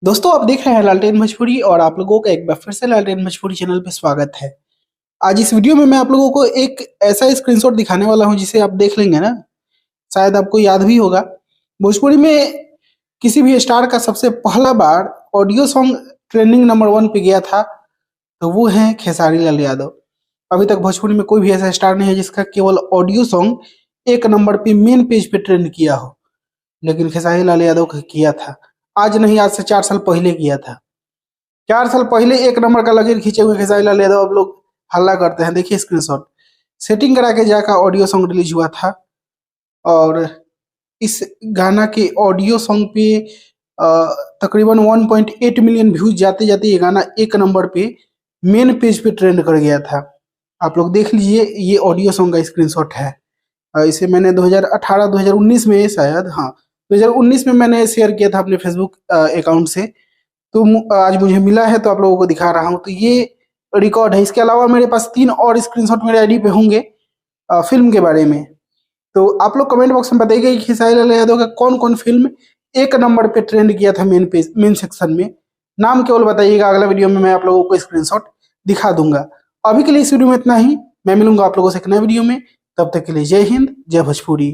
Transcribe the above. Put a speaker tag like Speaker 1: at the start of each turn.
Speaker 1: दोस्तों आप देख रहे हैं लालटेन भोजपुरी और आप लोगों का एक बार फिर से लालटेन भोजपुरी चैनल पे स्वागत है। आज इस वीडियो में मैं आप लोगों को एक ऐसा स्क्रीनशॉट दिखाने वाला हूं जिसे आप देख लेंगे ना, शायद आपको याद भी होगा। भोजपुरी में किसी भी स्टार का सबसे पहला बार ऑडियो सॉन्ग ट्रेंडिंग नंबर 1 पे गया था, तो वो है खेसारी लाल यादव। अभी तक भोजपुरी में कोई भी ऐसा स्टार नहीं है जिसका केवल ऑडियो सॉन्ग एक नंबर पे मेन पेज पे ट्रेंड किया हो, लेकिन खेसारी लाल यादव का किया था। आज नहीं, आज से 4 साल पहले किया था। 4 साल पहले एक नंबर का लकीर खींचे हुए खेसारी लाल यादव अब लोग हल्ला करते हैं। देखिए स्क्रीनशॉट, सेटिंग करा के जाकर ऑडियो सॉन्ग रिलीज हुआ था और इस गाना के ऑडियो सॉन्ग पे अ, तकरीबन 1.8 मिलियन व्यूज जाते जाते ये गाना एक नंबर पे मेन पेज पे ट्रेंड कर गया था। आप लोग देख लीजिए, ये ऑडियो सॉन्ग का स्क्रीनशॉट है। इसे मैंने 2018 2019 में शायद, हाँ 2019 में मैंने शेयर किया था अपने फेसबुक अकाउंट से। तो आज मुझे मिला है तो आप लोगों को दिखा रहा हूँ। तो ये रिकॉर्ड है। इसके अलावा मेरे पास 3 और स्क्रीनशॉट मेरे आईडी पे होंगे फिल्म के बारे में। तो आप लोग कमेंट बॉक्स में बताइएगा कि खेसारी लाल यादव का कौन कौन फिल्म एक नंबर पे ट्रेंड किया था मेन पेज मेन सेक्शन में। नाम केवल बताइएगा, अगला वीडियो में मैं आप लोगों को स्क्रीनशॉट दिखा दूंगा। अभी के लिए इस वीडियो में इतना ही। मैं मिलूंगा आप लोगों से एक नए वीडियो में। तब तक के लिए जय हिंद, जय भोजपुरी।